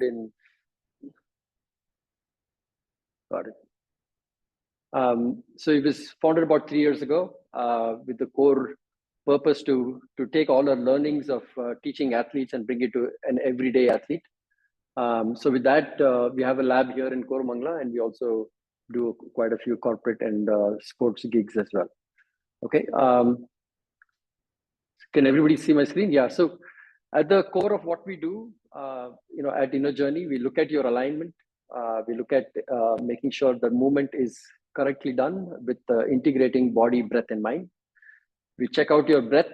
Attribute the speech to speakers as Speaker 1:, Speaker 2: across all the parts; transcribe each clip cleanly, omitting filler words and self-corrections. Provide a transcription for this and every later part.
Speaker 1: in. Got it. So it was founded about 3 years ago with the core purpose to take all our learnings of teaching athletes and bring it to an everyday athlete. So with that, we have a lab here in Koramangala, and we also do quite a few corporate and sports gigs as well. Okay. Can everybody see my screen? Yeah. So at the core of what we do, at Inner Journey, we look at your alignment. We look at making sure the movement is correctly done with integrating body, breath, and mind. We check out your breath,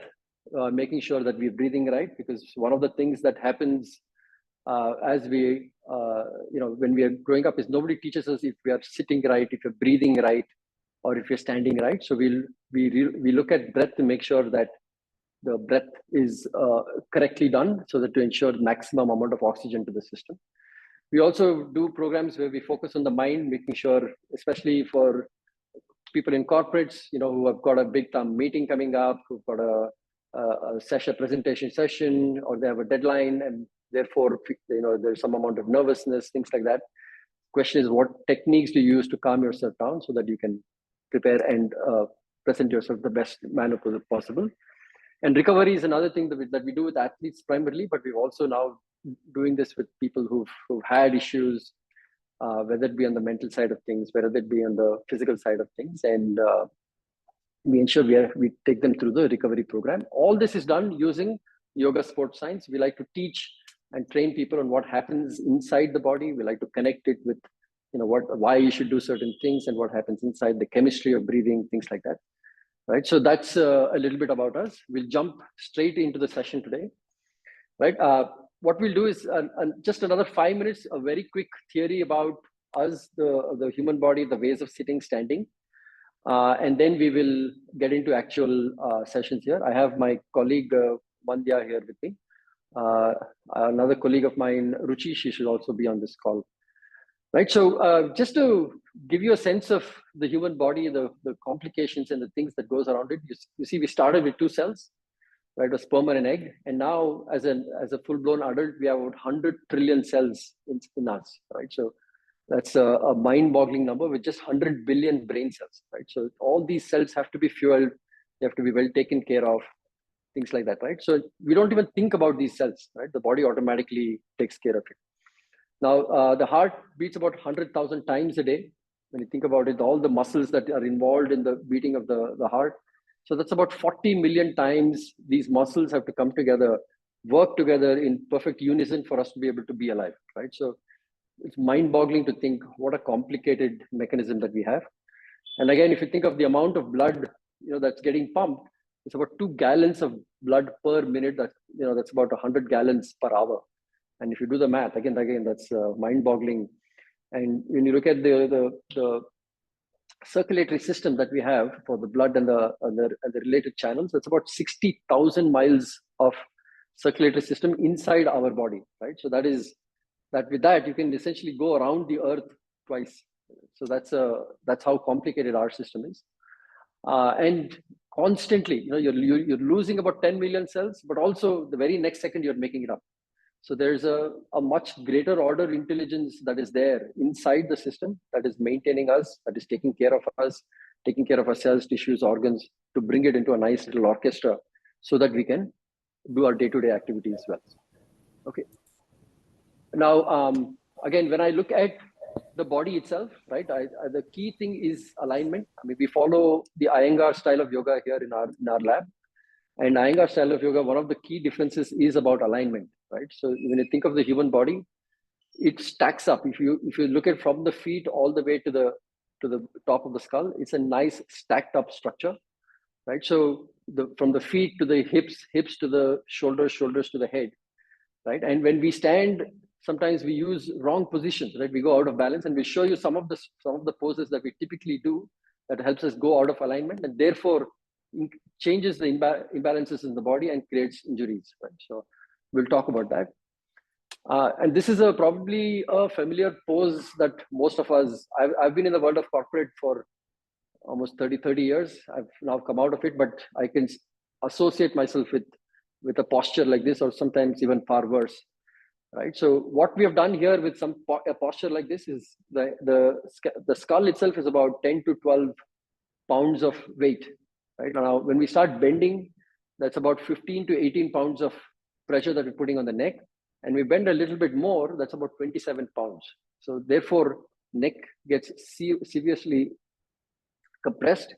Speaker 1: making sure that we're breathing right, because one of the things that happens as we, when we are growing up is nobody teaches us if we are sitting right, if you're breathing right, or if you're standing right. So we look at breath to make sure that the breath is correctly done, so that to ensure maximum amount of oxygen to the system. We also do programs where we focus on the mind, making sure, especially for people in corporates, who have got a big time meeting coming up, who've got a presentation session, or they have a deadline, and therefore, there's some amount of nervousness, things like that. Question is, what techniques do you use to calm yourself down so that you can prepare and present yourself the best manner possible? And recovery is another thing that we do with athletes primarily, but we're also now doing this with people who've had issues, whether it be on the mental side of things, whether it be on the physical side of things, and we ensure we take them through the recovery program. All this is done using yoga sports science. We like to teach and train people on what happens inside the body. We like to connect it with, why you should do certain things and what happens inside, the chemistry of breathing, things like that. Right. So that's a little bit about us. We'll jump straight into the session today. Right. What we'll do is just another 5 minutes, a very quick theory about us, the human body, the ways of sitting, standing. And then we will get into actual sessions here. I have my colleague Mandya here with me. Another colleague of mine, Ruchi, she should also be on this call. Right. So just to give you a sense of the human body, the complications and the things that goes around it, you see, we started with 2 cells, right, a sperm and an egg, and now as a full-blown adult, we have about 100 trillion cells in us, right? So that's a mind-boggling number with just 100 billion brain cells, right? So all these cells have to be fueled, they have to be well taken care of, things like that, right? So we don't even think about these cells, right? The body automatically takes care of it. Now, the heart beats about 100,000 times a day. When you think about it, all the muscles that are involved in the beating of the heart. So that's about 40 million times these muscles have to come together, work together in perfect unison for us to be able to be alive, right? So it's mind-boggling to think what a complicated mechanism that we have. And again, if you think of the amount of blood, that's getting pumped, it's about 2 gallons of blood per minute. That's about 100 gallons per hour. And if you do the math, again, that's mind-boggling. And when you look at the circulatory system that we have for the blood and the related channels, that's about 60,000 miles of circulatory system inside our body, right? So with that you can essentially go around the earth twice. So that's how complicated our system is. And constantly, you're losing about 10 million cells, but also the very next second you're making it up. So there's a much greater order intelligence that is there inside the system that is maintaining us, that is taking care of us, taking care of our cells, tissues, organs, to bring it into a nice little orchestra so that we can do our day-to-day activities well. Okay. Now, again, when I look at the body itself, right, the key thing is alignment. I mean, we follow the Iyengar style of yoga here in our lab. And Iyengar style of yoga, one of the key differences is about alignment, right? So when you think of the human body, it stacks up. If you look at from the feet all the way to the top of the skull, it's a nice stacked up structure, right? So from the feet to the hips to the shoulders to the head, right? And when we stand, sometimes we use wrong positions, right? We go out of balance, and we'll show you some of the poses that we typically do that helps us go out of alignment, and therefore changes the imbalances in the body and creates injuries, right? So we'll talk about that. And this is probably a familiar pose that most of us, I've been in the world of corporate for almost 30 years. I've now come out of it, but I can associate myself with a posture like this, or sometimes even far worse. right? So what we have done here with a posture like this is the skull itself is about 10 to 12 pounds of weight, right? Now, when we start bending, that's about 15 to 18 pounds of pressure that we're putting on the neck. And we bend a little bit more, that's about 27 pounds. So therefore, neck gets severely compressed.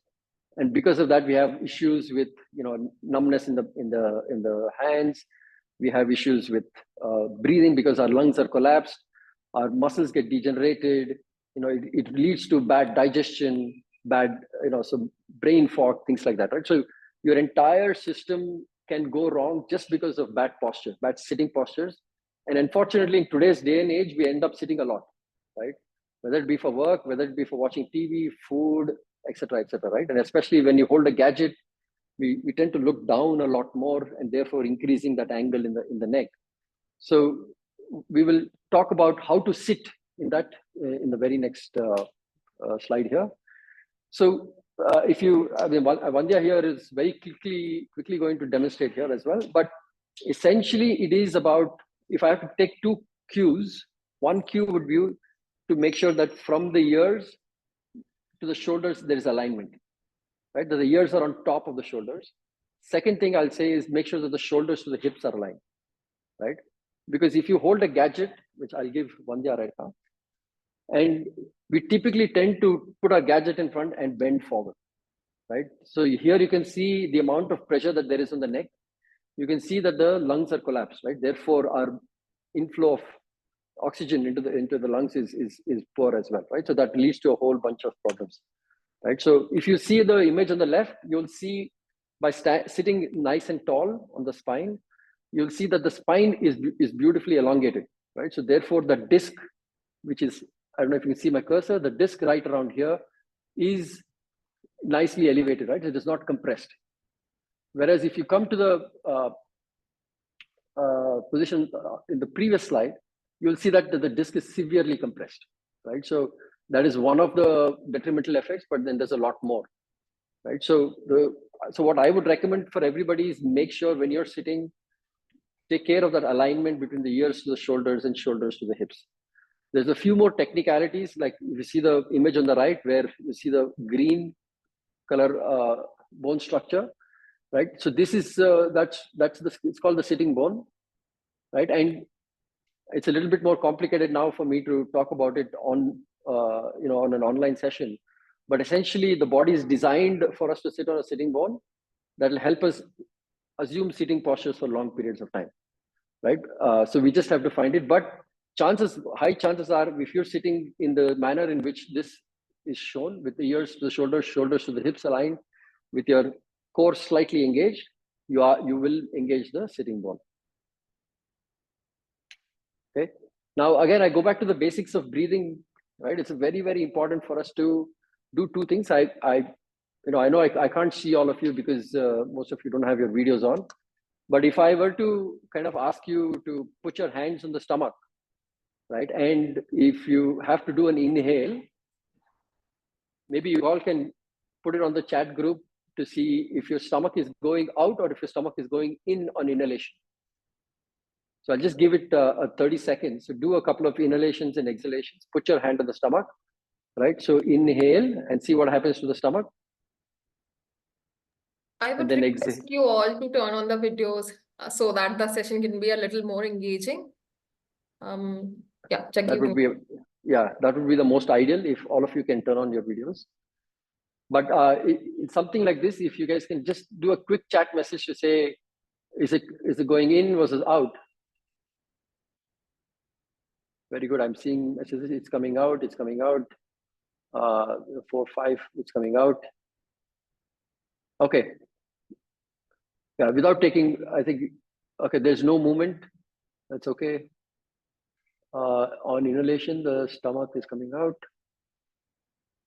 Speaker 1: And because of that, we have issues with, numbness in the hands. We have issues with breathing because our lungs are collapsed. Our muscles get degenerated. It leads to bad digestion, bad, so brain fog, things like that, right? So your entire system can go wrong just because of bad posture, bad sitting postures. And unfortunately, in today's day and age, we end up sitting a lot, right? Whether it be for work, whether it be for watching TV, food, etc., right? And especially when you hold a gadget, we tend to look down a lot more, and therefore increasing that angle in the neck. So we will talk about how to sit in that in the very next slide here. So Vandya here is very quickly going to demonstrate here as well. But essentially, it is about, if I have to take two cues, one cue would be to make sure that from the ears to the shoulders, there is alignment, right? That the ears are on top of the shoulders. Second thing I'll say is make sure that the shoulders to the hips are aligned, right? Because if you hold a gadget, which I'll give Vandya right now, and we typically tend to put our gadget in front and bend forward, right? So here you can see the amount of pressure that there is on the neck. You can see that the lungs are collapsed, right? Therefore, our inflow of oxygen into the lungs is poor as well, right? So that leads to a whole bunch of problems, right? So if you see the image on the left, you'll see by sitting nice and tall on the spine, you'll see that the spine is beautifully elongated, right? So therefore, the disc, which is, I don't know if you can see my cursor, the disc right around here is nicely elevated, right? It is not compressed. Whereas if you come to the position in the previous slide, you'll see that the disc is severely compressed, right? So that is one of the detrimental effects, but then there's a lot more, right? So what I would recommend for everybody is make sure when you're sitting, take care of that alignment between the ears to the shoulders and shoulders to the hips. There's a few more technicalities, like you see the image on the right where you see the green color bone structure, right? So this is it's called the sitting bone, right? And it's a little bit more complicated now for me to talk about it on on an online session. But essentially, the body is designed for us to sit on a sitting bone that will help us assume sitting postures for long periods of time, right? So we just have to find it. But high chances are, if you're sitting in the manner in which this is shown, with the ears to the shoulders, shoulders to the hips aligned, with your core slightly engaged, you will engage the sitting bone. Okay. Now, again, I go back to the basics of breathing, right? It's very, very important for us to do two things. I know I can't see all of you because most of you don't have your videos on. But if I were to kind of ask you to put your hands on the stomach, right? And if you have to do an inhale, maybe you all can put it on the chat group to see if your stomach is going out or if your stomach is going in on inhalation. So I'll just give it 30 seconds. So do a couple of inhalations and exhalations. Put your hand on the stomach, right? So inhale and see what happens to the stomach.
Speaker 2: I would request you all to turn on the videos so that the session can be a little more engaging.
Speaker 1: That would be the most ideal if all of you can turn on your videos. But it's something like this. If you guys can just do a quick chat message to say, is it going in versus out? Very good. I'm seeing messages. It's coming out. It's coming out. 4, 5. It's coming out. Okay. Yeah. Without taking, I think. Okay. There's no movement. That's okay. On inhalation, the stomach is coming out.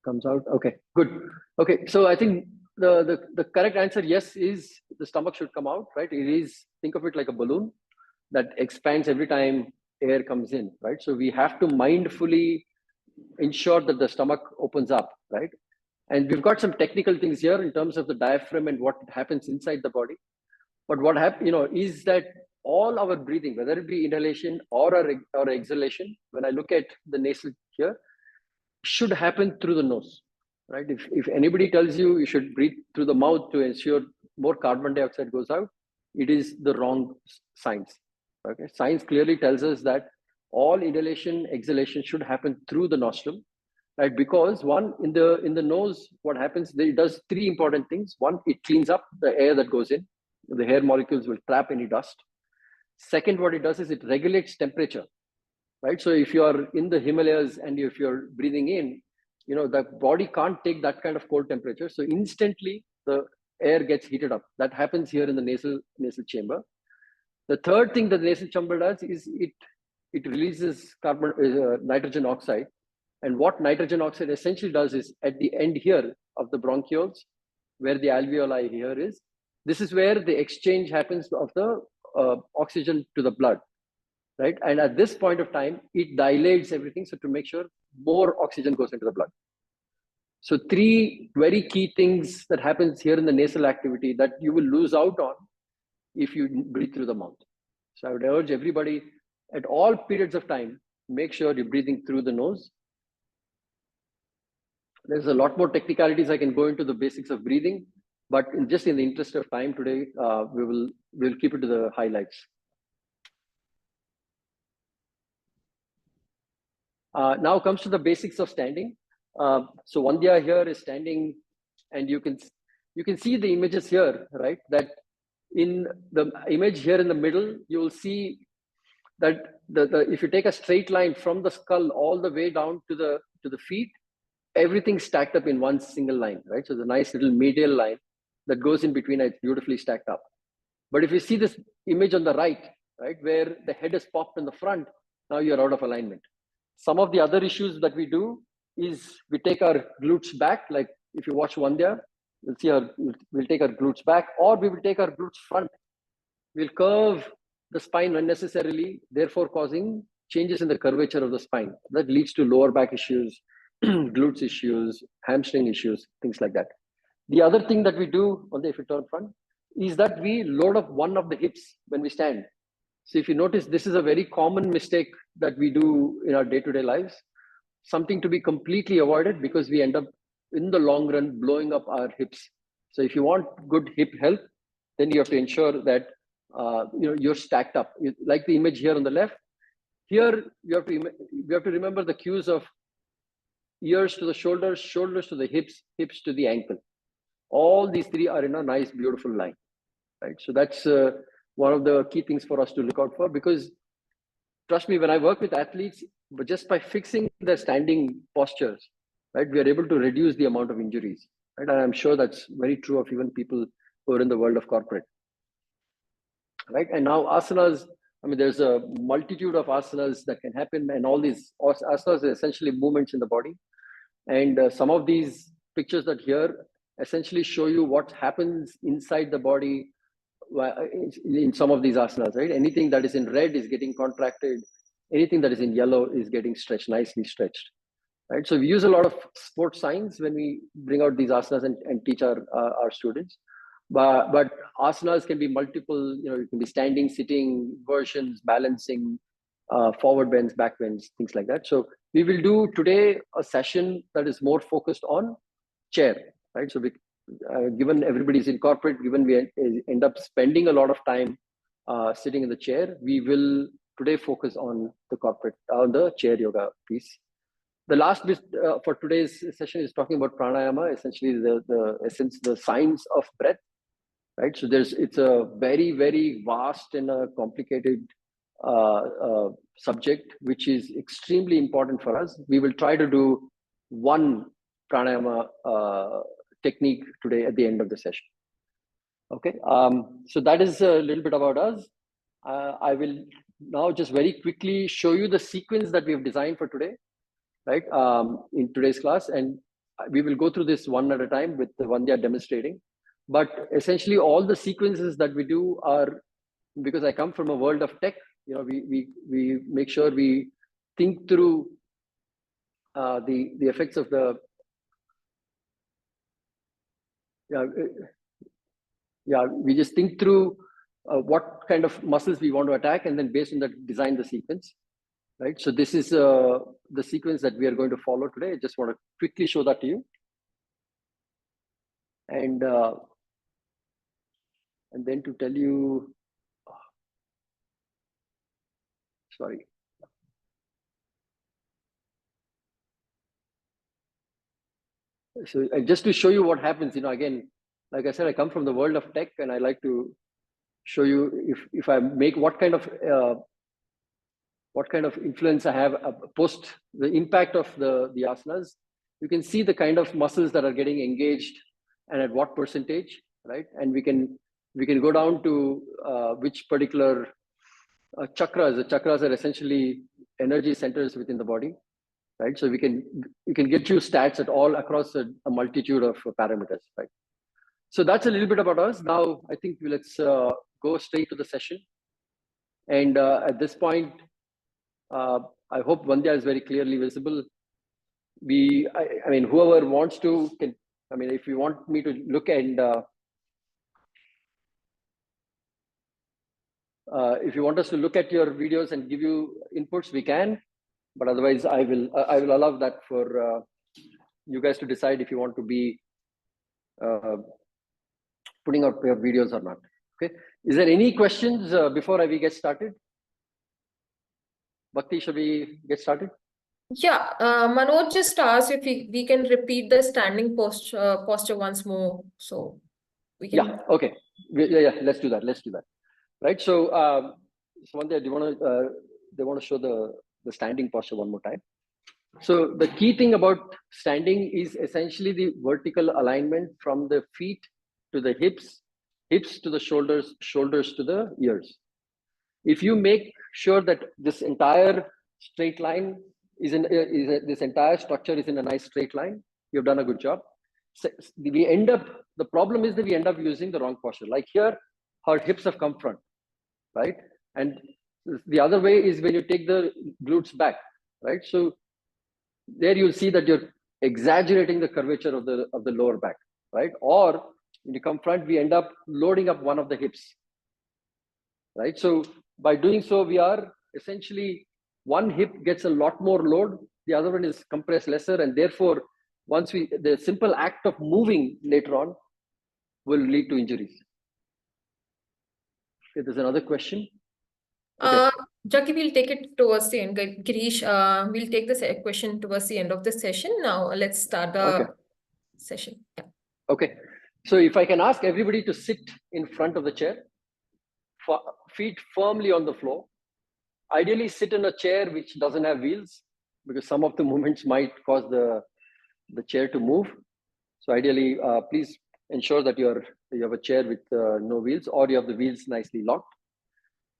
Speaker 1: Comes out. Okay. Good. Okay. So I think the correct answer, yes, is the stomach should come out, right? It is. Think of it like a balloon that expands every time air comes in, right? So we have to mindfully ensure that the stomach opens up, right? And we've got some technical things here in terms of the diaphragm and what happens inside the body. But what happens, is that all our breathing, whether it be inhalation or exhalation, when I look at the nasal here, should happen through the nose, right? If anybody tells you you should breathe through the mouth to ensure more carbon dioxide goes out, it is the wrong science. Okay, science clearly tells us that all inhalation, exhalation should happen through the nostril, right? Because one, in the nose, what happens? It does three important things. One, it cleans up the air that goes in. The hair molecules will trap any dust. Second, what it does is it regulates temperature, right? So if you are in the Himalayas and if you're breathing in, the body can't take that kind of cold temperature. So instantly the air gets heated up. That happens here in the nasal chamber. The third thing that the nasal chamber does is it releases nitrogen oxide. And what nitrogen oxide essentially does is at the end here of the bronchioles, where the alveoli here is, this is where the exchange happens of the oxygen to the blood, right? And at this point of time, it dilates everything. So to make sure more oxygen goes into the blood. So three very key things that happens here in the nasal activity that you will lose out on if you breathe through the mouth. So I would urge everybody at all periods of time, make sure you're breathing through the nose. There's a lot more technicalities I can go into the basics of breathing, but just in the interest of time today, we'll keep it to the highlights. Now comes to the basics of standing. So Vandya here is standing, and you can see the images here, right? That in the image here in the middle, you will see that if you take a straight line from the skull all the way down to the feet, everything stacked up in one single line, right? So the nice little medial line that goes in between, it's beautifully stacked up. But if you see this image on the right, where the head is popped in the front, now you're out of alignment. Some of the other issues that we do is we take our glutes back. Like if you watch Vandya, you'll see we'll take our glutes back, or we will take our glutes front. We'll curve the spine unnecessarily, therefore causing changes in the curvature of the spine. That leads to lower back issues, glutes issues, hamstring issues, things like that. The other thing that we do, if you turn front, is that we load up one of the hips when we stand. So if you notice, this is a very common mistake that we do in our day-to-day lives, something to be completely avoided because we end up in the long run blowing up our hips. So if you want good hip health, then you have to ensure that you're stacked up. Like the image here on the left, here you have to remember the cues of ears to the shoulders, shoulders to the hips, hips to the ankle. All these three are in a nice, beautiful line, right? So that's one of the key things for us to look out for, because trust me, when I work with athletes, but just by fixing their standing postures, right, we are able to reduce the amount of injuries, right? And I'm sure that's very true of even people who are in the world of corporate, right? And now asanas, there's a multitude of asanas that can happen, and all these asanas are essentially movements in the body. And some of these pictures that here essentially show you what happens inside the body in some of these asanas, right? Anything that is in red is getting contracted. Anything that is in yellow is getting stretched, nicely stretched, right? So we use a lot of sports science when we bring out these asanas and teach our students. But asanas can be multiple, it can be standing, sitting versions, balancing, forward bends, back bends, things like that. So we will do today a session that is more focused on chair, right? So given everybody's in corporate, given we end up spending a lot of time sitting in the chair, we will today focus on the chair yoga piece. The last bit for today's session is talking about pranayama, essentially the science of breath, right? So it's a very, very vast and a complicated subject, which is extremely important for us. We will try to do one pranayama technique today at the end of the session. Okay, so that is a little bit about us. I will now just very quickly show you the sequence that we have designed for today, right, in today's class. And we will go through this one at a time with Vandya demonstrating. But essentially all the sequences that we do are, because I come from a world of tech, we make sure we think through the effects of the we just think through what kind of muscles we want to attack, and then based on that, design the sequence, right? So this is the sequence that we are going to follow today. I just want to quickly show that to you. And then to tell you, sorry. So just to show you what happens, again, like I said, I come from the world of tech, and I like to show you if I make what kind of influence I have post the impact of the asanas. You can see the kind of muscles that are getting engaged and at what percentage, right? And we can go down to which particular chakras. The chakras are essentially energy centers within the body, right? So we can get you stats at all across a multitude of parameters, right? So that's a little bit about us. Now I think let's go straight to the session. And at this point, I hope Vandya is very clearly visible. I mean, whoever wants to can. I mean, if you want me to look and if you want us to look at your videos and give you inputs, we can. But otherwise, I will allow that for you guys to decide if you want to be putting up your videos or not. Okay. Is there any questions before we get started? Bhakti, should we get started?
Speaker 2: Yeah, Manoj just asked if we can repeat the standing posture once more. So we can.
Speaker 1: Yeah, okay. Yeah, let's do that. Right. So, Vandya, do you want to, they want to show the standing posture one more time? So the key thing about standing is essentially the vertical alignment from the feet to the hips, hips to the shoulders, shoulders to the ears. If you make sure that this entire straight line this entire structure is in a nice straight line, you've done a good job. So the problem is that we end up using the wrong posture. Like here, her hips have come front, right? And the other way is when you take the glutes back, right? So there you'll see that you're exaggerating the curvature of the lower back, right? Or when you come front, we end up loading up one of the hips, right? So by doing so, we are essentially one hip gets a lot more load, the other one is compressed lesser, and therefore the simple act of moving later on will lead to injuries. Okay, there's another question.
Speaker 2: Okay. Jackie, we'll take it towards the end. Girish, we'll take this question towards the end of the session. Now let's start the session. Yeah.
Speaker 1: Okay. So if I can ask everybody to sit in front of the chair, feet firmly on the floor. Ideally, sit in a chair which doesn't have wheels, because some of the movements might cause the chair to move. So ideally, please ensure that you have a chair with no wheels, or you have the wheels nicely locked.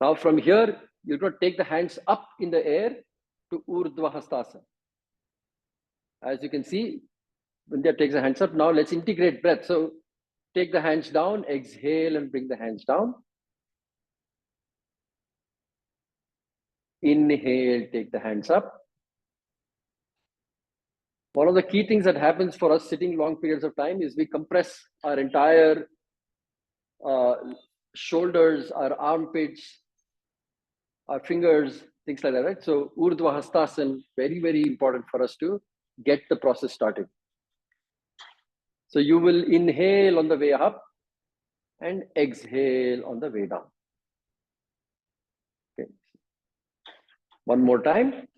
Speaker 1: Now from here, you're going to take the hands up in the air to Urdhva Hastasana. As you can see, Vindhya takes the hands up. Now let's integrate breath. So take the hands down, exhale and bring the hands down. Inhale, take the hands up. One of the key things that happens for us sitting long periods of time is we compress our entire shoulders, our armpits, our fingers, things like that, right? So Urdhva Hastasana, very, very important for us to get the process started. So you will inhale on the way up and exhale on the way down. Okay. One more time.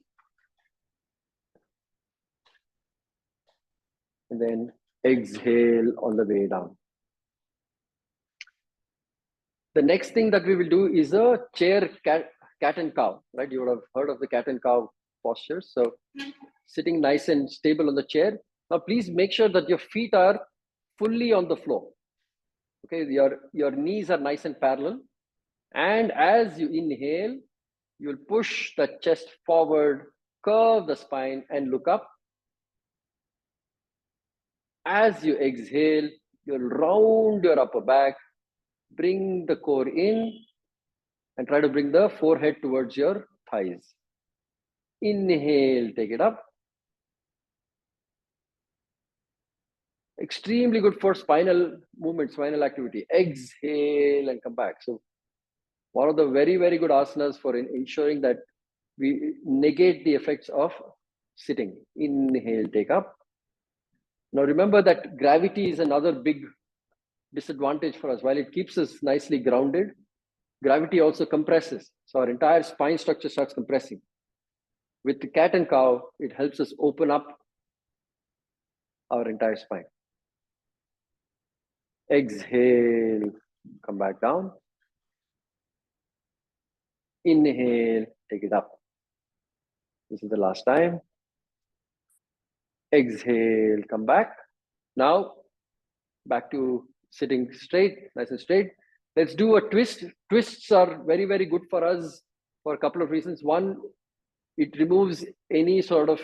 Speaker 1: And then exhale on the way down. The next thing that we will do is a chair cat and cow, right? You would have heard of the cat and cow posture. So sitting nice and stable on the chair. Now, please make sure that your feet are fully on the floor. Okay, your knees are nice and parallel. And as you inhale, you'll push the chest forward, curve the spine, and look up. As you exhale, you'll round your upper back, bring the core in, and try to bring the forehead towards your thighs. Inhale, take it up. Extremely good for spinal movement, spinal activity. Exhale and come back. So One of the very, very good asanas for ensuring that we negate the effects of sitting. Inhale, take up. Now remember that gravity is another big disadvantage for us. While it keeps us nicely grounded, gravity also compresses. So our entire spine structure starts compressing. With the cat and cow, it helps us open up our entire spine. Exhale, come back down. Inhale, take it up. This is the last time. Exhale, come back. Now, back to sitting straight, nice and straight. Let's do a twist. Twists are very, very good for us for a couple of reasons. One, it removes any sort of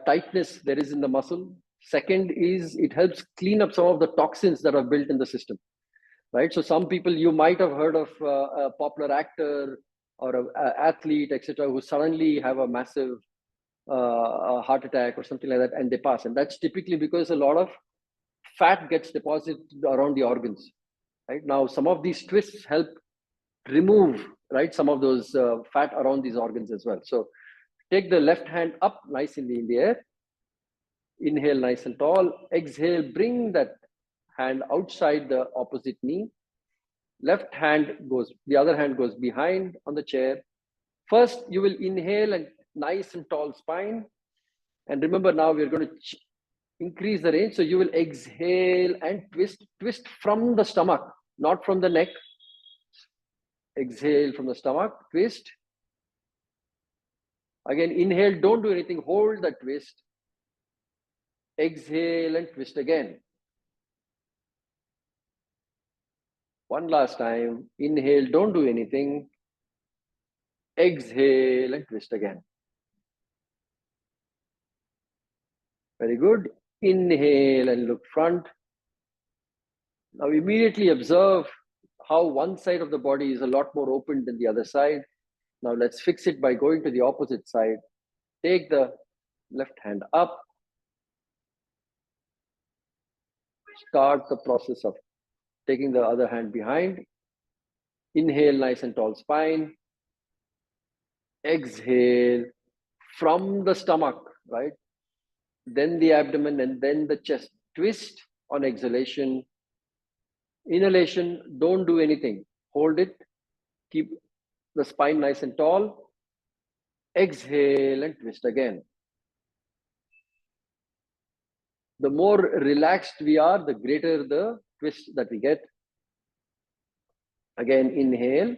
Speaker 1: tightness there is in the muscle. Second is it helps clean up some of the toxins that are built in the system, right? So some people, you might have heard of a popular actor or an athlete, etc., who suddenly have a massive a heart attack or something like that, and they pass. And that's typically because a lot of fat gets deposited around the organs, right? Now, some of these twists help remove, right, some of those fat around these organs as well. So take the left hand up nice in the air. Inhale nice and tall. Exhale, bring that hand outside the opposite knee. Left hand goes, the other hand goes behind on the chair. First, you will inhale and nice and tall spine. And remember, now we're going to increase the range. So you will exhale and twist from the stomach, not from the neck. Exhale from the stomach, twist. Again, inhale, don't do anything, hold the twist. Exhale and twist again. One last time. Inhale, don't do anything. Exhale and twist again. Very good. Inhale and look front. Now immediately observe how one side of the body is a lot more open than the other side. Now let's fix it by going to the opposite side. Take the left hand up. Start the process of taking the other hand behind. Inhale, nice and tall spine. Exhale from the stomach, right? Then the abdomen and then the chest. Twist on exhalation. Inhalation, don't do anything. Hold it. Keep the spine nice and tall. Exhale and twist again. The more relaxed we are, the greater the twist that we get. Again, inhale.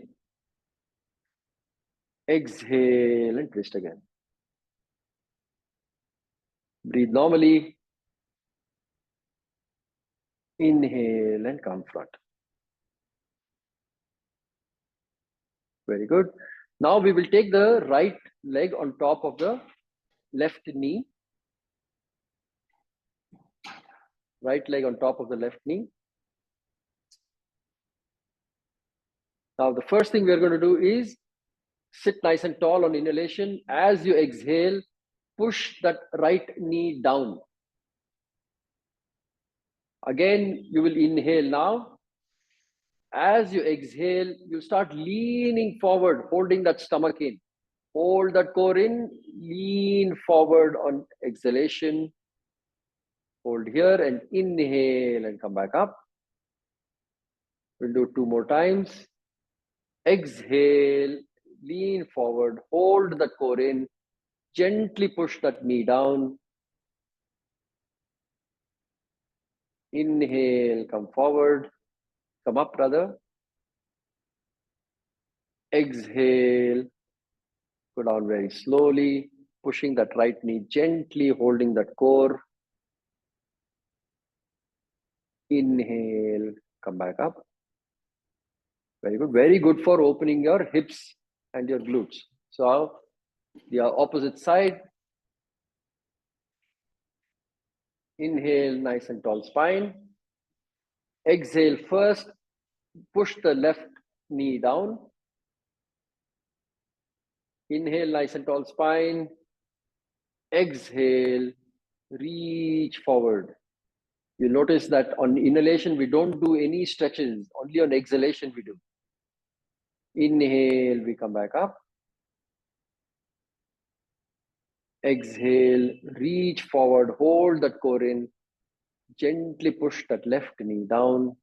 Speaker 1: Exhale and twist again. Breathe normally. Inhale and come front. Very good. Now we will take the right leg on top of the left knee. Right leg on top of the left knee. Now the first thing we are going to do is sit nice and tall on inhalation. As you exhale, push that right knee down. Again, you will inhale now. As you exhale, you start leaning forward, holding that stomach in. Hold that core in, lean forward on exhalation. Hold here and inhale and come back up. We'll do 2 more times. Exhale, lean forward, hold the core in, gently push that knee down. Inhale, come forward, come up, brother. Exhale, go down very slowly, pushing that right knee gently, holding that core. Inhale, come back up. Very good. Very good for opening your hips and your glutes. So the opposite side. Inhale, nice and tall spine. Exhale first. Push the left knee down. Inhale, nice and tall spine. Exhale, reach forward. You'll notice that on inhalation, we don't do any stretches. Only on exhalation we do. Inhale, we come back up. Exhale, reach forward, hold that core in. Gently push that left knee down.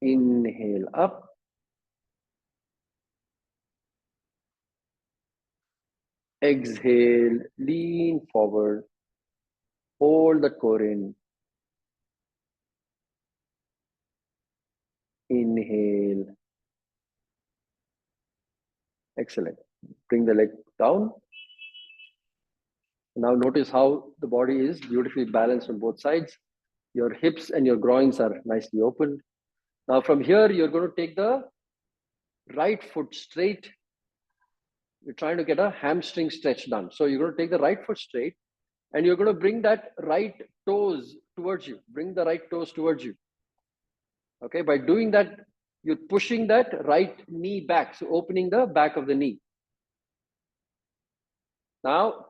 Speaker 1: Inhale up. Exhale, lean forward. Hold the core in. Inhale. Excellent. Bring the leg down. Now notice how the body is beautifully balanced on both sides. Your hips and your groins are nicely open. Now from here, you're going to take the right foot straight. You're trying to get a hamstring stretch done. So you're going to take the right foot straight and you're going to bring that right toes towards you. Bring the right toes towards you. Okay, by doing that, you're pushing that right knee back. So opening the back of the knee. Now,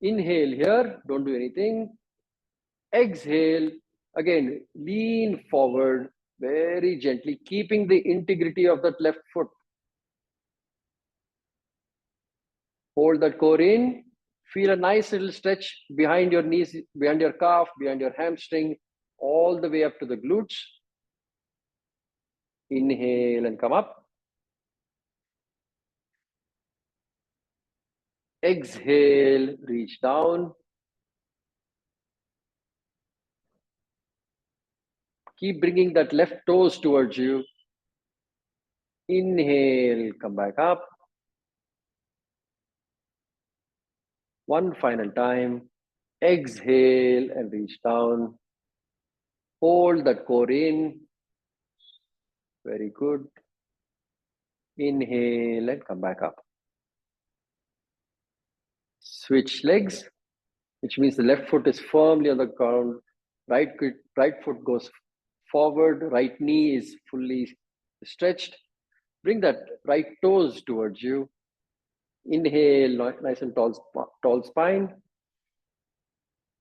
Speaker 1: inhale here, don't do anything. Exhale, again, lean forward very gently, keeping the integrity of that left foot. Hold that core in. Feel a nice little stretch behind your knees, behind your calf, behind your hamstring, all the way up to the glutes. Inhale and come up. Exhale, reach down. Keep bringing that left toes towards you. Inhale, come back up. One final time. Exhale and reach down. Hold that core in. Very good. Inhale and come back up. Switch legs, which means the left foot is firmly on the ground. Right foot goes forward. Right knee is fully stretched. Bring that right toes towards you. Inhale, nice and tall spine.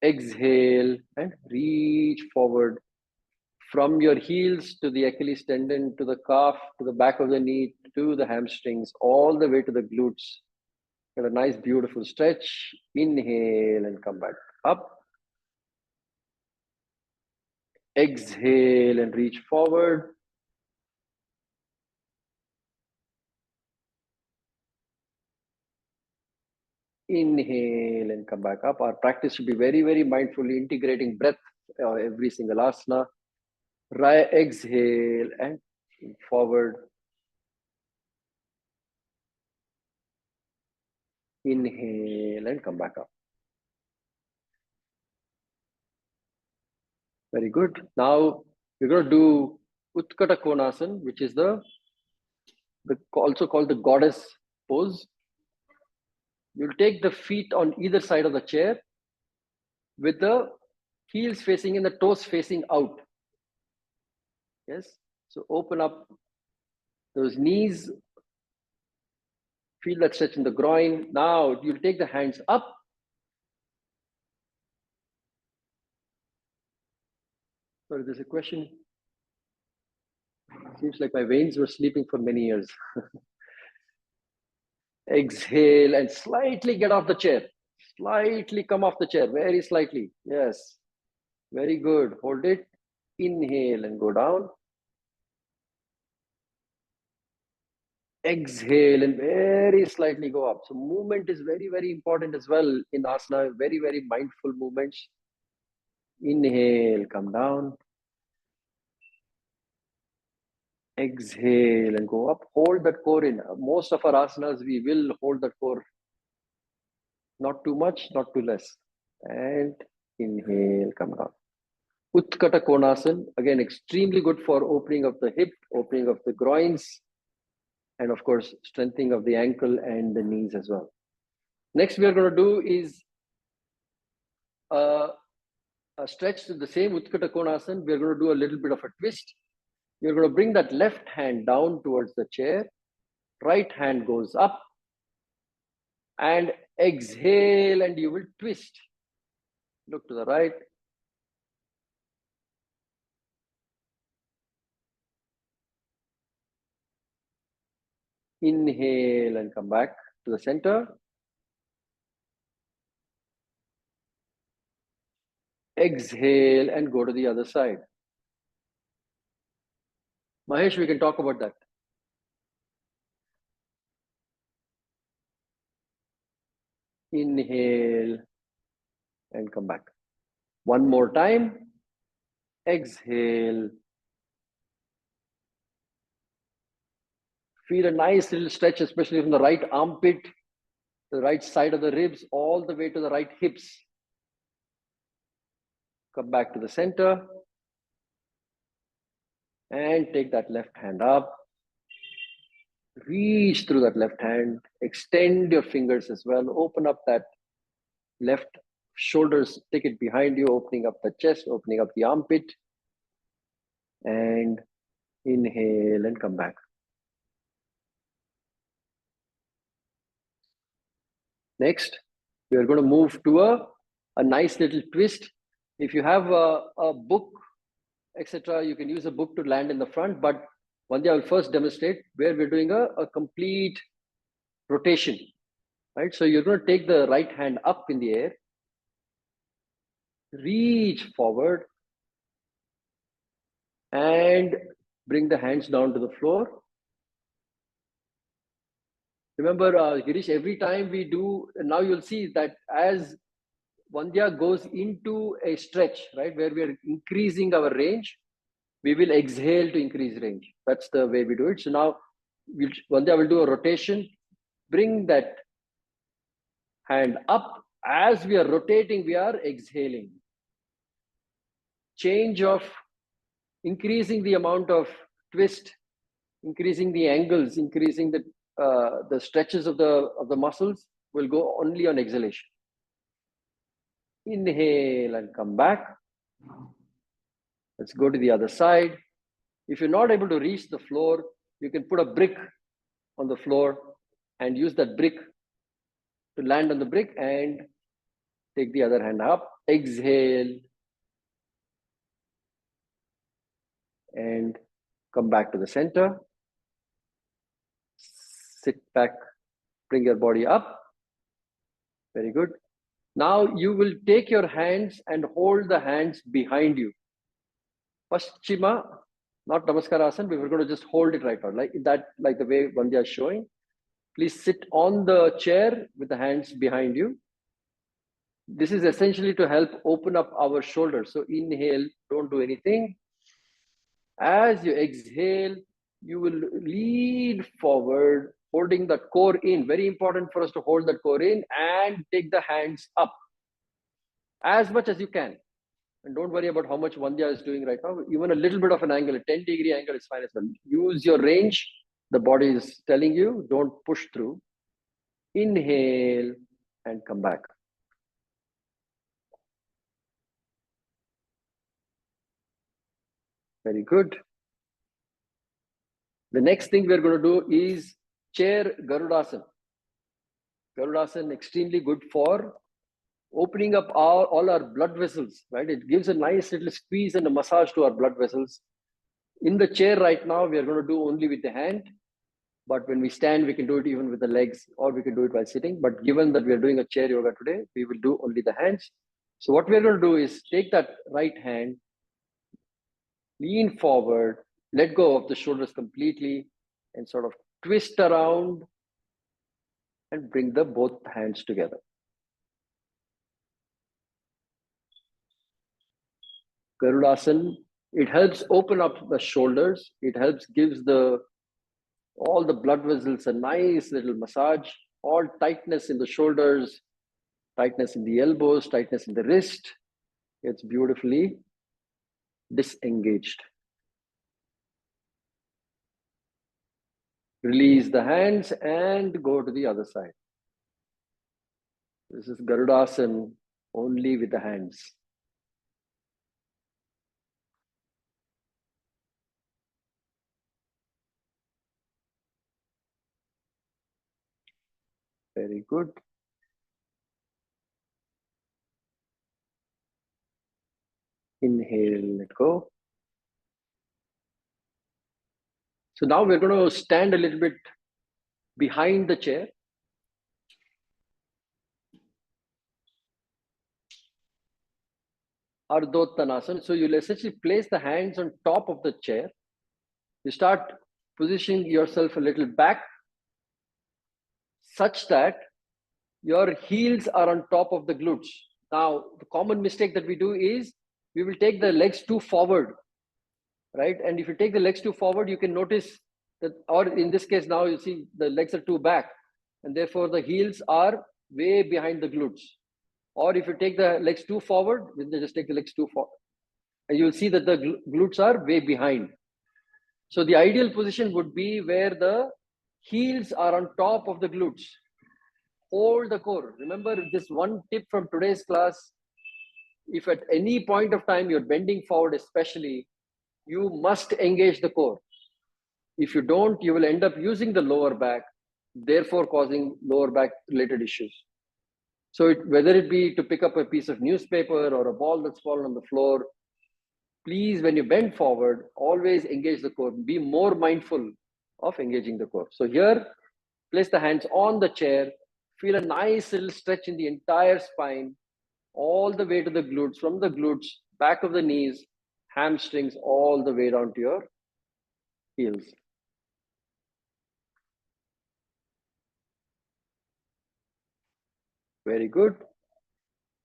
Speaker 1: Exhale and reach forward from your heels to the Achilles tendon, to the calf, to the back of the knee, to the hamstrings, all the way to the glutes. Get a nice, beautiful stretch. Inhale and come back up. Exhale and reach forward. Inhale and come back up. Our practice should be very, very mindfully integrating breath every single asana. Exhale and forward. Inhale and come back up. Very good. Now we're going to do Utkata Konasana, which is also called the goddess pose. You'll take the feet on either side of the chair with the heels facing in, the toes facing out. Yes. So open up those knees. Feel that stretch in the groin. Now you'll take the hands up. Sorry, there's a question. Seems like my veins were sleeping for many years. Exhale and slightly get off the chair. Slightly come off the chair, very slightly. Yes. Very good. Hold it. Inhale and go down. Exhale and very slightly go up. So movement is very, very important as well in asana. Very, very mindful movements. Inhale, come down. Exhale and go up. Hold that core in. Most of our asanas, we will hold the core. Not too much, not too less. And inhale, come down. Utkata Konasana, again, extremely good for opening of the hip, opening of the groins, and of course, strengthening of the ankle and the knees as well. Next, we are going to do is a stretch to the same Utkata Konasana. We are going to do a little bit of a twist. You're going to bring that left hand down towards the chair. Right hand goes up. And exhale, and you will twist. Look to the right. Inhale and come back to the center. Exhale and go to the other side. Mahesh, we can talk about that. Inhale and come back. One more time. Exhale. Feel a nice little stretch, especially from the right armpit, the right side of the ribs, all the way to the right hips. Come back to the center. And take that left hand up. Reach through that left hand. Extend your fingers as well. Open up that left shoulders. Take it behind you, opening up the chest, opening up the armpit. And inhale and come back. Next, we are going to move to a nice little twist. If you have a book, etc., you can use a book to land in the front, but one day I will first demonstrate where we're doing a complete rotation, right? So you're going to take the right hand up in the air, reach forward, and bring the hands down to the floor. Remember, Girish, every time we do, now you'll see that as Vandya goes into a stretch, right, where we are increasing our range, we will exhale to increase range. That's the way we do it. So now, Vandya will do a rotation, bring that hand up. As we are rotating, we are exhaling. Change of increasing the amount of twist, increasing the angles, increasing the stretches of the muscles will go only on exhalation. Inhale and come back. Let's go to the other side. If you're not able to reach the floor, you can put a brick on the floor and use that brick to land on the brick and take the other hand up. Exhale and come back to the center. Sit back, bring your body up. Very good. Now you will take your hands and hold the hands behind you. Paschima, not Namaskarasana, we were going to just hold it right now, like that, like the way Vandya is showing. Please sit on the chair with the hands behind you. This is essentially to help open up our shoulders. So inhale, don't do anything. As you exhale, you will lean forward, holding the core in. Very important for us to hold the core in and take the hands up as much as you can. And don't worry about how much Vandya is doing right now. Even a little bit of an angle, a 10-degree angle is fine as well. Use your range. The body is telling you, don't push through. Inhale and come back. Very good. The next thing we're going to do is chair Garudasana. Garudasana, extremely good for opening up all our blood vessels, right? It gives a nice little squeeze and a massage to our blood vessels. In the chair right now, we are going to do only with the hand. But when we stand, we can do it even with the legs, or we can do it while sitting. But given that we are doing a chair yoga today, we will do only the hands. So what we're going to do is take that right hand, lean forward, let go of the shoulders completely, and sort of twist around and bring the both hands together. Garudasana, it helps open up the shoulders. It helps gives all the blood vessels a nice little massage, all tightness in the shoulders, tightness in the elbows, tightness in the wrist. It's beautifully disengaged. Release the hands and go to the other side. This is Garudasana only with the hands. Very good. Inhale, let go. So now we're going to stand a little bit behind the chair. Ardhottanasana. So you'll essentially place the hands on top of the chair. You start positioning yourself a little back such that your heels are on top of the glutes. Now, the common mistake that we do is we will take the legs too forward, right? And if you take the legs too forward, you can notice that, or in this case now you see the legs are too back, and therefore the heels are way behind the glutes. Or if you take the legs too forward, then just take the legs too forward, and you'll see that the glutes are way behind. So the ideal position would be where the heels are on top of the glutes. Hold the core. Remember this one tip from today's class. If at any point of time you're bending forward, especially, you must engage the core. If you don't, you will end up using the lower back, therefore causing lower back related issues. So whether it be to pick up a piece of newspaper or a ball that's fallen on the floor, please, when you bend forward, always engage the core. Be more mindful of engaging the core. So here, place the hands on the chair. Feel a nice little stretch in the entire spine, all the way to the glutes, from the glutes, back of the knees, hamstrings, all the way down to your heels. Very good.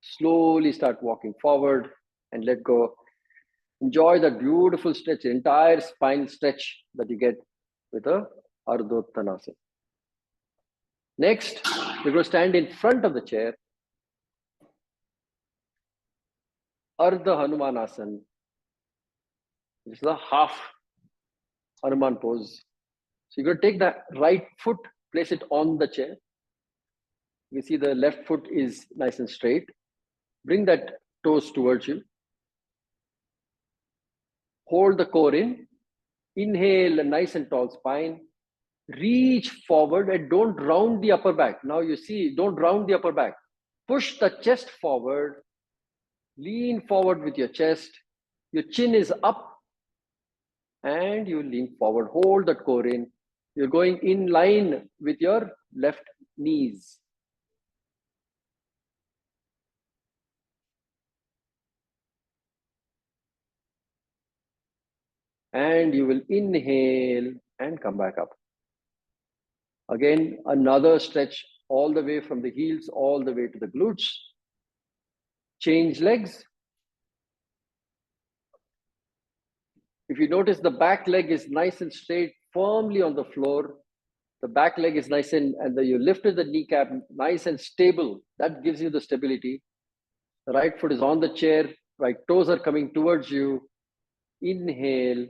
Speaker 1: Slowly start walking forward and let go. Enjoy that beautiful stretch, entire spine stretch that you get with a Ardhottanasana. Next, we're going to stand in front of the chair. Ardha Hanumanasana. This is a half Hanuman pose. So you're going to take the right foot, place it on the chair. You see the left foot is nice and straight. Bring that toes towards you. Hold the core in. Inhale a nice and tall spine. Reach forward and don't round the upper back. Now you see, don't round the upper back. Push the chest forward. Lean forward with your chest. Your chin is up and you lean forward. Hold that core in. You're going in line with your left knees. And you will inhale and come back up. Again, another stretch all the way from the heels, all the way to the glutes. Change legs. If you notice, the back leg is nice and straight, firmly on the floor. The back leg is nice and you lifted the kneecap, nice and stable. That gives you the stability. The right foot is on the chair, right toes are coming towards you. Inhale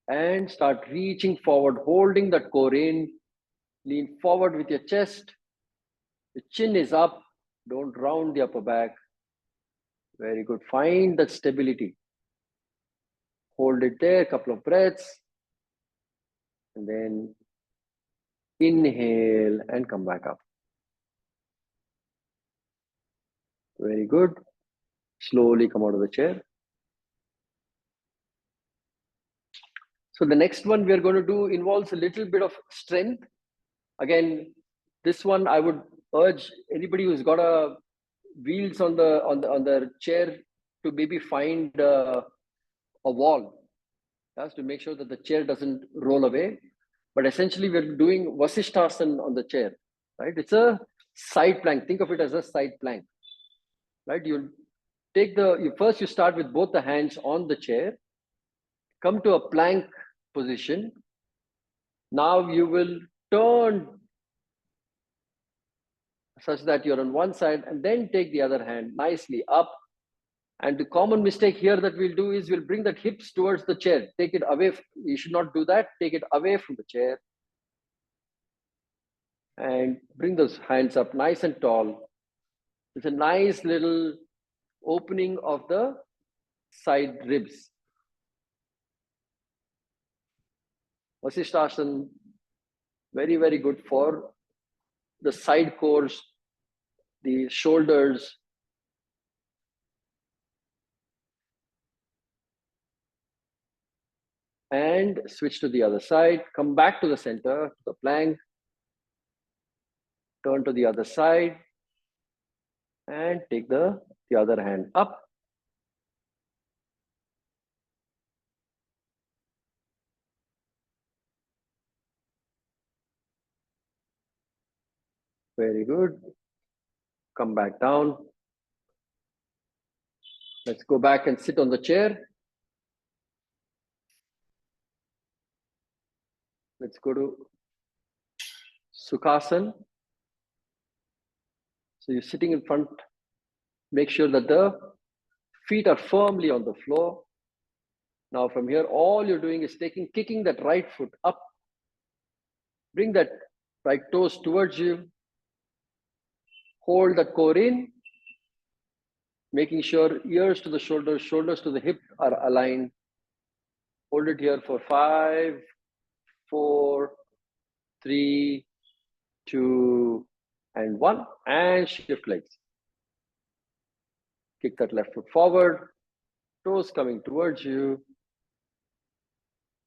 Speaker 1: and start reaching forward, holding that core in. Lean forward with your chest. The chin is up. Don't round the upper back. Very good. Find that stability. Hold it there, a couple of breaths. And then inhale and come back up. Very good. Slowly come out of the chair. So the next one we are going to do involves a little bit of strength. Again, this one I would urge anybody who's got a wheels on the chair to maybe find a wall, yes, to make sure that the chair doesn't roll away. But essentially, we're doing Vasishthasana on the chair, right? It's a side plank. Think of it as a side plank, right? You take first you start with both the hands on the chair, come to a plank position. Now you will turn such that you're on one side and then take the other hand nicely up. And the common mistake here that we'll do is we'll bring the hips towards the chair. Take it away. You should not do that. Take it away from the chair. And bring those hands up nice and tall. It's a nice little opening of the side ribs. Vasishthasana, very, very good for the side cores, the shoulders. And switch to the other side. Come back to the center, to the plank. Turn to the other side and take the other hand up. Very good. Come back down. Let's go back and sit on the chair. Let's go to Sukhasana. So you're sitting in front. Make sure that the feet are firmly on the floor. Now from here, all you're doing is kicking that right foot up. Bring that right toes towards you. Hold the core in. Making sure ears to the shoulders, shoulders to the hip are aligned. Hold it here for 5, 4, 3, 2, and 1. And shift legs. Kick that left foot forward. Toes coming towards you.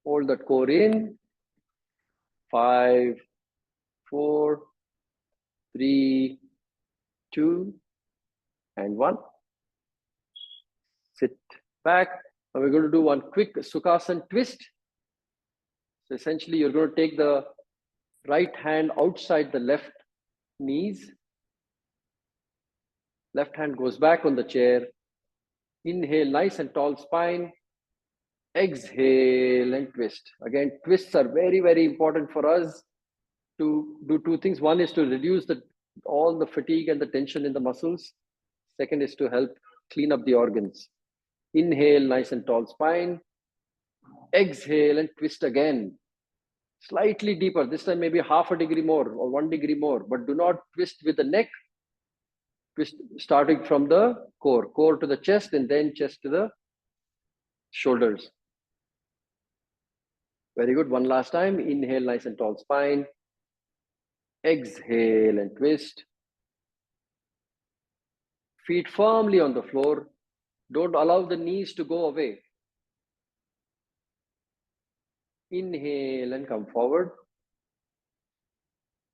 Speaker 1: Hold that core in. 5, 4, 3, 2, and 1. Sit back. Now we're going to do one quick Sukhasana twist. So essentially, you're going to take the right hand outside the left knees. Left hand goes back on the chair. Inhale, nice and tall spine. Exhale and twist. Again, twists are very, very important for us to do two things. One is to reduce all the fatigue and the tension in the muscles. Second is to help clean up the organs. Inhale, nice and tall spine. Exhale and twist again. Slightly deeper. This time maybe half a degree more or 1 degree more. But do not twist with the neck. Twist starting from the core to the chest, and then chest to the shoulders. Very good. One last time. Inhale, nice and tall spine. Exhale and twist. Feet firmly on the floor. Don't allow the knees to go away. Inhale and come forward.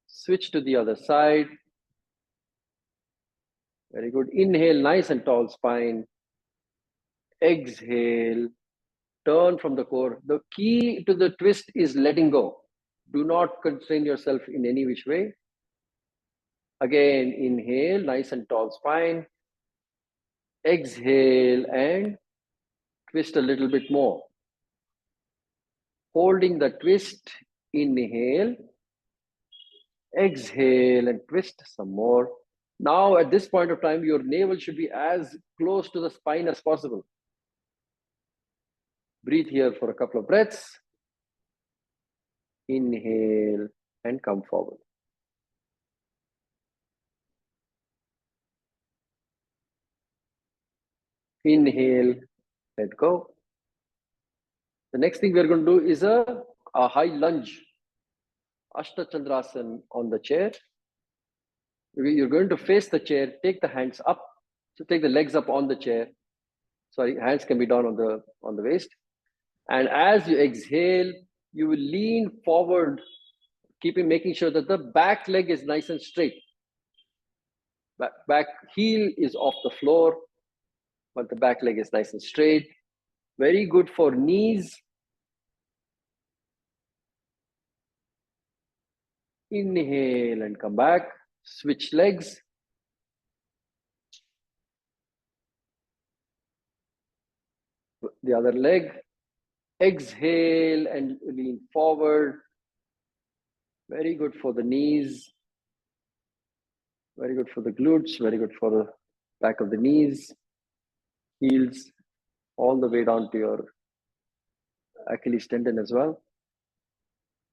Speaker 1: Switch to the other side. Very good. Inhale, nice and tall spine. Exhale. Turn from the core. The key to the twist is letting go. Do not constrain yourself in any which way. Again, inhale, nice and tall spine. Exhale and twist a little bit more. Holding the twist, inhale. Exhale and twist some more. Now at this point of time, your navel should be as close to the spine as possible. Breathe here for a couple of breaths. Inhale and come forward. Inhale, let go. The next thing we're going to do is a high lunge. Ashta Chandrasana on the chair. You're going to face the chair, take the hands up. So take the legs up on the chair. Sorry, hands can be down on the waist. And as you exhale, you will lean forward, making sure that the back leg is nice and straight. Back heel is off the floor, but the back leg is nice and straight. Very good for knees. Inhale and come back. Switch legs. The other leg. Exhale and lean forward. Very good for the knees. Very good for the glutes. Very good for the back of the knees. Heels all the way down to your Achilles tendon as well.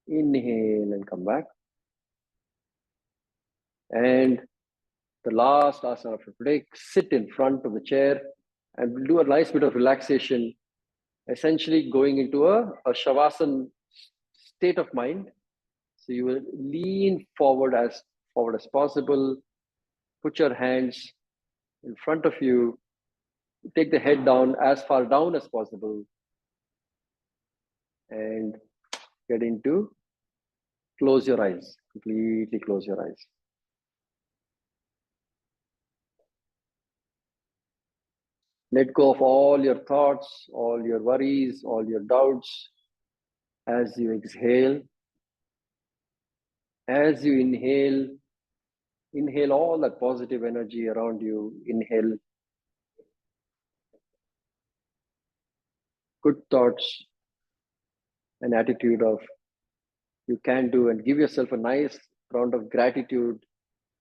Speaker 1: Inhale and come back. And the last asana for today, sit in front of the chair and we'll do a nice bit of relaxation, essentially going into a Shavasana state of mind. So you will lean forward as possible. Put your hands in front of you. Take the head down as far down as possible. And get into close your eyes. Completely close your eyes. Let go of all your thoughts, all your worries, all your doubts as you exhale. As you inhale, inhale all that positive energy around you. Inhale good thoughts, an attitude of you can do, and give yourself a nice round of gratitude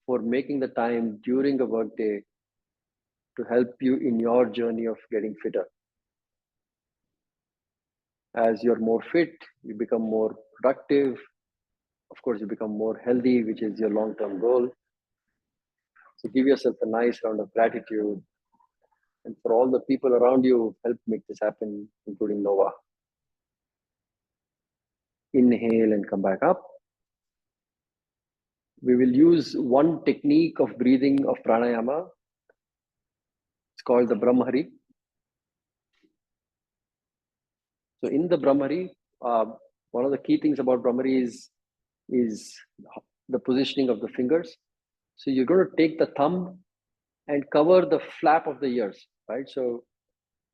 Speaker 1: for making the time during a workday to help you in your journey of getting fitter. As you're more fit, you become more productive. Of course, you become more healthy, which is your long-term goal. So give yourself a nice round of gratitude. And for all the people around you, help make this happen, including Nova. Inhale and come back up. We will use one technique of breathing of pranayama. It's called the Brahmari. So in the Brahmari, one of the key things about Brahmari is the positioning of the fingers. So you're going to take the thumb and cover the flap of the ears, right? So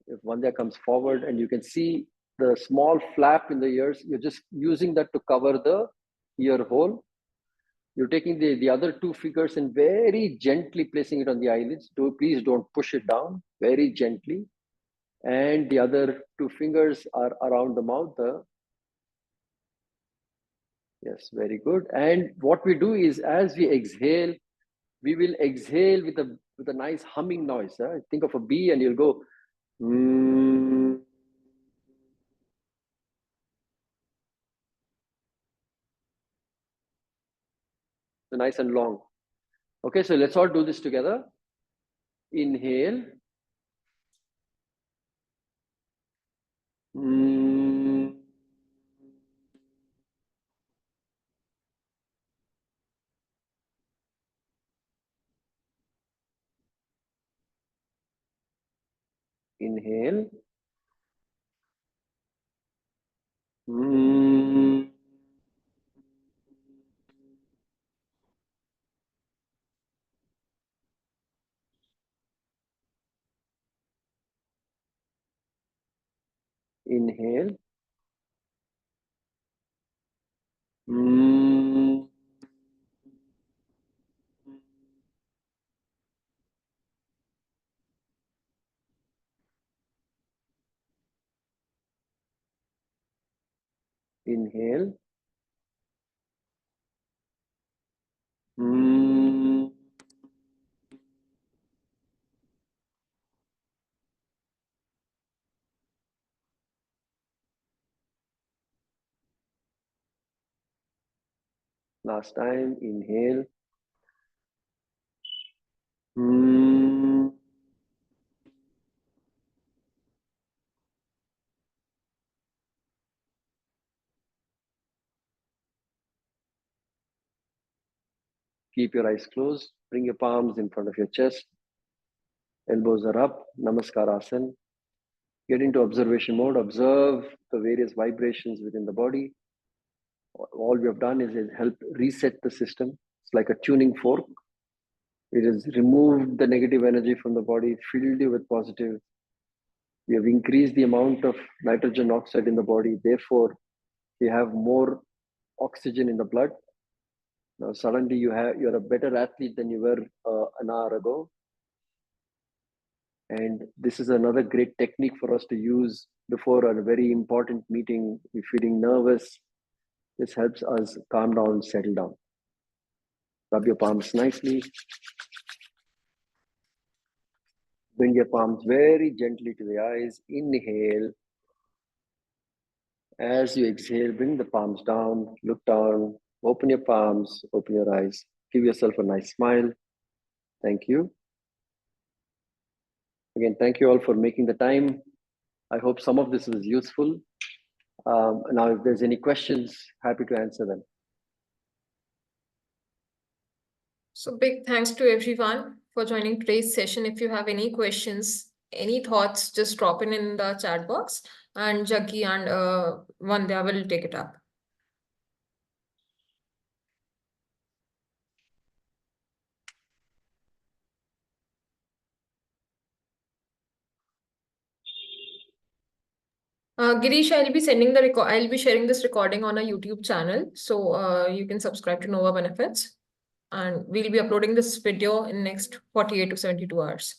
Speaker 1: if one there comes forward and you can see the small flap in the ears, you're just using that to cover the ear hole. You're taking the other two fingers and very gently placing it on the eyelids. Please don't push it down, very gently. And the other two fingers are around the mouth. Yes, very good. And what we do is as we exhale, we will exhale with a nice humming noise. Think of a bee and you'll go, mm. So nice and long. Okay, so let's all do this together. Inhale. Mm. Inhale. Mm. Inhale. Mm. Inhale. Mm. Last time, inhale. Mm. Keep your eyes closed. Bring your palms in front of your chest. Elbows are up. Namaskarasana. Get into observation mode. Observe the various vibrations within the body. All we have done is help reset the system. It's like a tuning fork. It has removed the negative energy from the body, filled you with positive. We have increased the amount of nitrogen oxide in the body. Therefore, we have more oxygen in the blood. Now, suddenly you're a better athlete than you were an hour ago. And this is another great technique for us to use before a very important meeting. If you're feeling nervous, this helps us calm down, settle down. Rub your palms nicely. Bring your palms very gently to the eyes. Inhale. As you exhale, bring the palms down, look down, open your palms, open your eyes. Give yourself a nice smile. Thank you. Again, thank you all for making the time. I hope some of this was useful. Now, if there's any questions, happy to answer them.
Speaker 2: So big thanks to everyone for joining today's session. If you have any questions, any thoughts, just drop in the chat box, and Jackie and Vandya will take it up. Girish, I'll be sending the record. I'll be sharing this recording on a YouTube channel, so you can subscribe to Nova Benefits, and we'll be uploading this video in next 48 to 72 hours.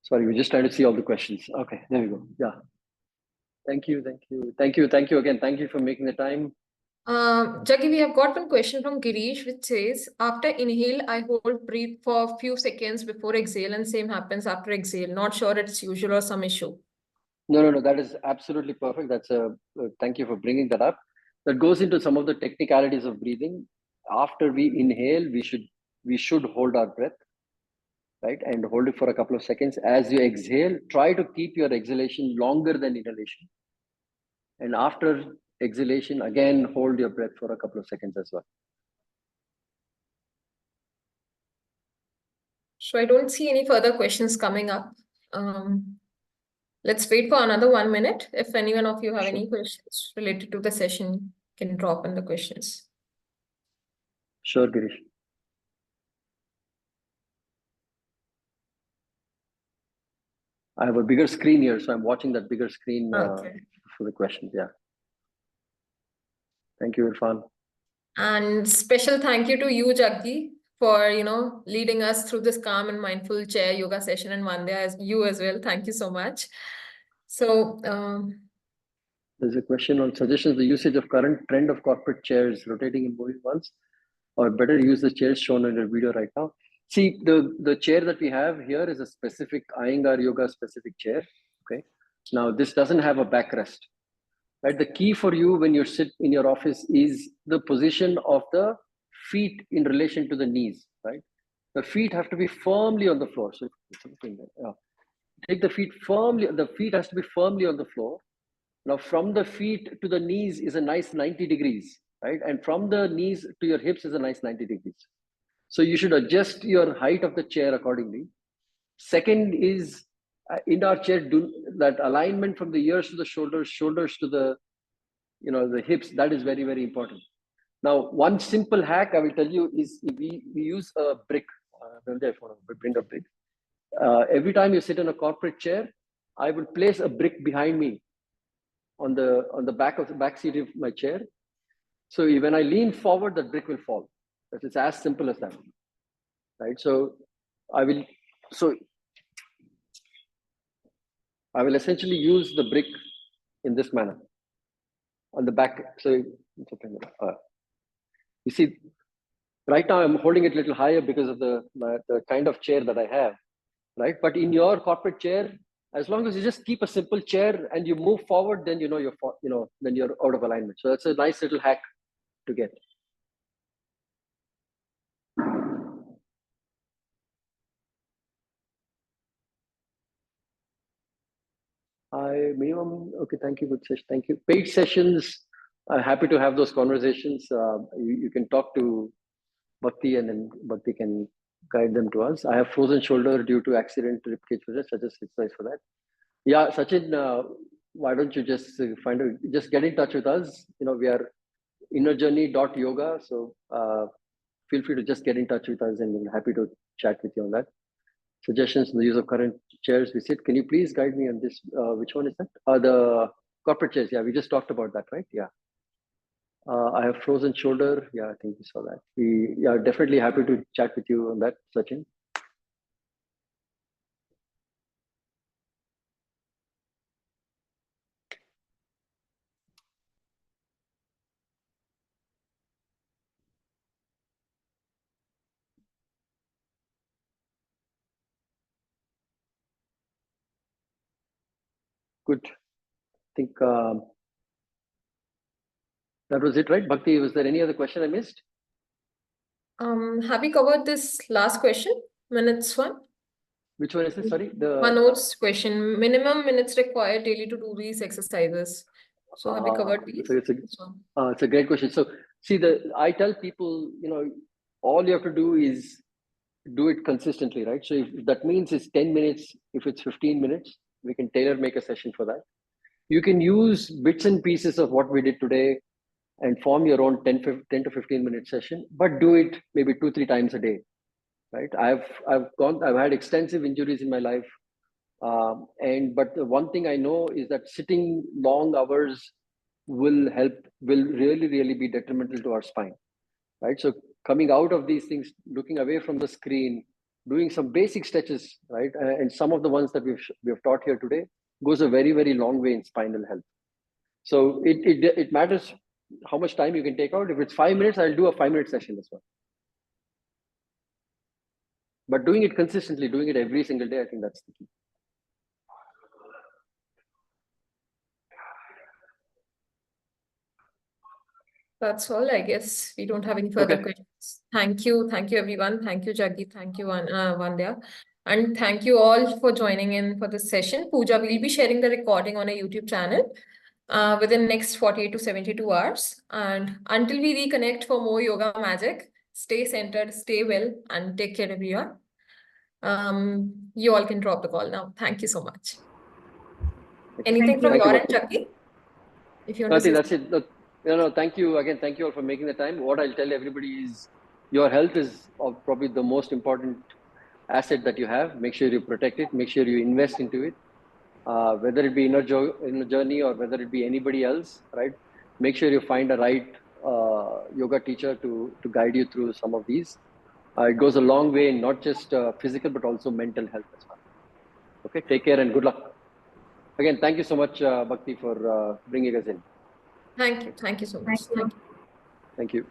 Speaker 1: Sorry, we're just trying to see all the questions. Okay, there we go. Yeah. Thank you again. Thank you for making the time.
Speaker 2: Jackie, we have got one question from Girish, which says, after inhale, I hold breathe for a few seconds before exhale, and same happens after exhale. Not sure it's usual or some issue.
Speaker 1: No. That is absolutely perfect. That's thank you for bringing that up. That goes into some of the technicalities of breathing. After we inhale, we should hold our breath, right? And hold it for a couple of seconds. As you exhale, try to keep your exhalation longer than inhalation. And after exhalation, again, hold your breath for a couple of seconds as well.
Speaker 2: So I don't see any further questions coming up. Let's wait for another 1 minute. If anyone of you have any questions related to the session, can drop in the questions.
Speaker 1: Sure, Girish. I have a bigger screen here, so I'm watching that bigger screen for the questions. Yeah. Thank you, Irfan.
Speaker 2: And special thank you to you, Jaggi, for leading us through this calm and mindful chair yoga session, and Vandya as you as well. Thank you so much. So
Speaker 1: there's a question on suggestions, the usage of current trend of corporate chairs, rotating and moving ones, or better use the chairs shown in the video right now. See, the chair that we have here is a specific Iyengar yoga specific chair. Okay. Now this doesn't have a backrest. Right. The key for you when you sit in your office is the position of the feet in relation to the knees. Right. The feet have to be firmly on the floor. So take the feet firmly. The feet has to be firmly on the floor. Now, from the feet to the knees is a nice 90 degrees, right? And from the knees to your hips is a nice 90 degrees. So you should adjust your height of the chair accordingly. Second is in our chair, do that alignment from the ears to the shoulders, shoulders to the hips. That is very, very important. Now, one simple hack I will tell you is we use a brick. Bring a brick. Every time you sit in a corporate chair, I will place a brick behind me on the back seat of my chair. So when I lean forward, the brick will fall. It's as simple as that, right? So I will essentially use the brick in this manner on the back. So you see, right now I'm holding it a little higher because of the kind of chair that I have, right? But in your corporate chair, as long as you just keep a simple chair and you move forward, then then you're out of alignment. So that's a nice little hack to get. Okay, thank you, good session. Thank you. Paid sessions, happy to have those conversations. You can talk to Bhakti and then Bhakti can guide them to us. I have frozen shoulder due to accident ribcage visit, suggest exercise for that. Yeah, Sachin, why don't you just just get in touch with us. We are innerjourney.yoga. So feel free to just get in touch with us and we're happy to chat with you on that. Suggestions in the use of current chairs we sit. Can you please guide me on this? Which one is that? The corporate chairs. Yeah, we just talked about that, right? Yeah. I have frozen shoulder. Yeah, I think we saw that. We are definitely happy to chat with you on that, Sachin. Good. I think that was it, right? Bhakti, was there any other question I missed?
Speaker 2: Have we covered this last question? Minutes one?
Speaker 1: Which one is this? Sorry?
Speaker 2: Manoj's question. Minimum minutes required daily to do these exercises. So have we covered these?
Speaker 1: It's a great question. So see, I tell people, all you have to do is do it consistently, right? So if that means it's 10 minutes, if it's 15 minutes, we can make a session for that. You can use bits and pieces of what we did today and form your own 10 to 15-minute session, but do it maybe 2-3 times a day, right? I've had extensive injuries in my life. But the one thing I know is that sitting long hours will really be detrimental to our spine, right? So coming out of these things, looking away from the screen, doing some basic stretches, right? And some of the ones that we have taught here today goes a very long way in spinal health. So it matters how much time you can take out. If it's 5 minutes, I'll do a 5-minute session as well. But doing it consistently, doing it every single day, I think that's the key.
Speaker 2: That's all, I guess. We don't have any further questions. Thank you, everyone. Thank you, Jaggi. Thank you, Vandya. And thank you all for joining in for this session. Pooja, we'll be sharing the recording on a YouTube channel within next 48 to 72 hours. And until we reconnect for more yoga magic, stay centered, stay well, and take care, everyone. You all can drop the call now. Thank you so much. Anything from your end, Jaggi? If you want to say
Speaker 1: that's it. No, thank you again. Thank you all for making the time. What I'll tell everybody is your health is probably the most important asset that you have. Make sure you protect it. Make sure you invest into it. Whether it be inner journey or whether it be anybody else, right? Make sure you find a right yoga teacher to guide you through some of these. It goes a long way in not just physical, but also mental health as well. Okay, take care and good luck. Again, thank you so much, Bhakti, for bringing us in.
Speaker 2: Thank you so much.
Speaker 1: Thank you.